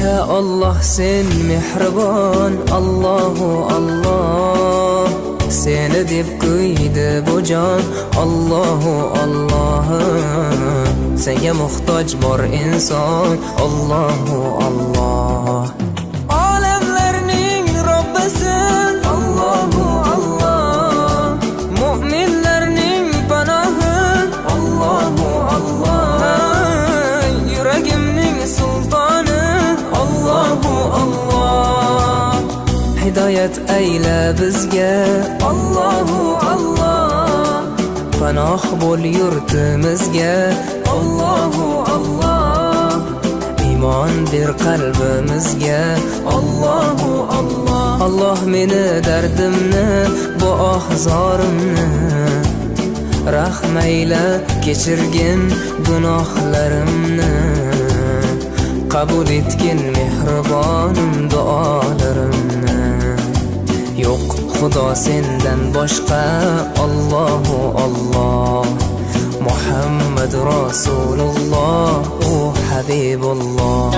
Ya Allah sen mehribon, Allahu Allah. Seni deb kuydi bu jon, Allahu Allah. Senga muhtoj bor inson, Allahu Allah. Olamlarning Robbisin, Allahu Allah. Mu'minlarning panohi, Allahu Allah. Yuragimning sultoni, Allahu Allah. Hidayat ayla bizga, Allahu Allah. Panoh bo'l yurtimizga, Allahu Allah. Iymon ber qalbimizga, Allahu Allah. Allah meni dardimni, bu ohzorimni rahmayla kechirgin gunohlarimni. Qabul etgin mehribonim duolarimni. Yo'q Xudo sendan boshqa, Allahu Allah. Muhammad Rasululloh, u Habibulloh.